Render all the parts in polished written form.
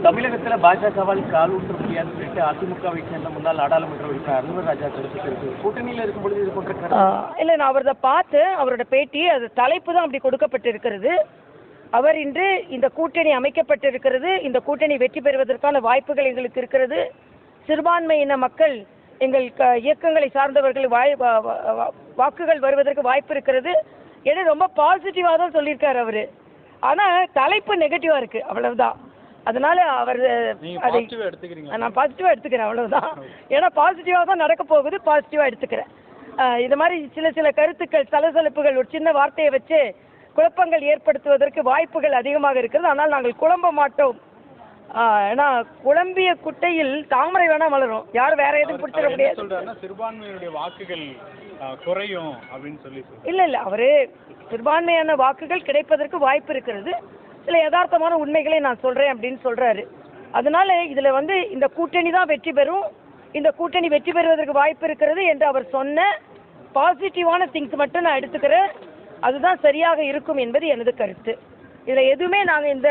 தமிழகத்துல பாஜகவால் கால் ஊற்ற முடியாதுன்னு சொல்லிட்டு அதிமுகவை சேர்ந்த முன்னாள் நாடாளுமன்ற உறுப்பினர் அன்வர் ராஜா கருத்து கூட்டணியில் இருக்கும் பொழுது இது போன்ற இல்லை, நான் அவரதை பார்த்து அவரோட பேட்டி, அது தலைப்பு தான் அப்படி கொடுக்கப்பட்டிருக்கிறது. அவர் இன்று இந்த கூட்டணி அமைக்கப்பட்டிருக்கிறது, இந்த கூட்டணி வெற்றி பெறுவதற்கான வாய்ப்புகள் எங்களுக்கு இருக்கிறது, சிறுபான்மையின மக்கள் எங்கள் இயக்கங்களை சார்ந்தவர்கள் வாக்குகள் வருவதற்கு வாய்ப்பு இருக்கிறது என ரொம்ப பாசிட்டிவாக தான் சொல்லியிருக்காரு அவர். ஆனால் தலைப்பு நெகட்டிவாக இருக்குது, அவ்வளவுதான். அதனால அவர் அதை நான் பாசிட்டிவாக எடுத்துக்கிறேன், அவ்வளவுதான். ஏன்னா பாசிட்டிவாக தான் நடக்க போகுது, பாசிட்டிவாக எடுத்துக்கிறேன். இது மாதிரி சில கருத்துக்கள், சலசலப்புகள், ஒரு சின்ன வார்த்தையை வச்சு குழப்பங்கள் ஏற்படுத்துவதற்கு வாய்ப்புகள் அதிகமாக இருக்கிறது. ஆனால் நாங்கள் குழம்ப மாட்டோம். ஏன்னா குழம்பிய குட்டையில் தாமரை வேணா வளரும், யாரும் வேற எதுவும் பிடிச்சிட முடியாது. சிறுபான்மையினுடைய வாக்குகள் குறையும் அப்படின்னு சொல்லி இல்லை, அவரு சிறுபான்மையான வாக்குகள் கிடைப்பதற்கு வாய்ப்பு இருக்கிறது, சில யதார்த்தமான உண்மைகளை நான் சொல்றேன் அப்படின்னு சொல்றாரு. அதனால இதுல இந்த கூட்டணி தான் வெற்றி பெறும், இந்த கூட்டணி வெற்றி பெறுவதற்கு வாய்ப்பு இருக்கிறது என்று அவர் சொன்ன பாசிட்டிவான திங்ஸ் மட்டும் நான் எடுத்துக்கிறேன். அதுதான் சரியாக இருக்கும் என்பது எனது கருத்து. இதுல எதுவுமே நாங்கள் இந்த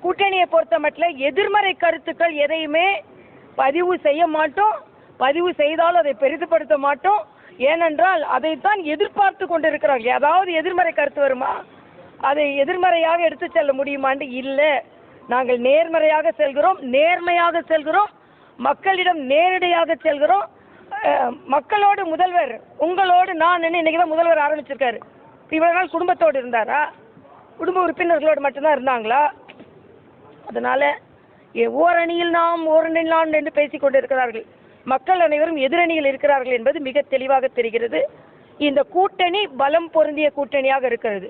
கூட்டணியை பொறுத்த மட்டும் எதிர்மறை கருத்துக்கள் எதையுமே பதிவு செய்ய மாட்டோம். பதிவு செய்தாலும் அதை பெரிதுபடுத்த மாட்டோம். ஏனென்றால் அதைத்தான் எதிர்பார்த்து கொண்டிருக்கிறார்கள். ஏதாவது எதிர்மறை கருத்து வருமா, அதை எதிர்மறையாக எடுத்து செல்ல முடியுமான்னு இல்லை. நாங்கள் நேர்மறையாக செல்கிறோம், நேர்மையாக செல்கிறோம், மக்களிடம் நேரடியாக செல்கிறோம். மக்களோடு முதல்வர், உங்களோடு நான் இன்னைக்கு தான் முதல்வர் ஆரம்பிச்சிருக்காரு. இவ்வளவு நாள் குடும்பத்தோடு இருந்தாரா, குடும்ப உறுப்பினர்களோடு மட்டும்தான் இருந்தாங்களா? அதனால ஓரணியில் நாம் ஓரணியில் நான் என்று பேசிக் கொண்டிருக்கிறார்கள். மக்கள் அனைவரும் எதிரணியில் இருக்கிறார்கள் என்பது மிக தெளிவாக தெரிகிறது. இந்த கூட்டணி பலம் பொருந்திய கூட்டணியாக இருக்கிறது.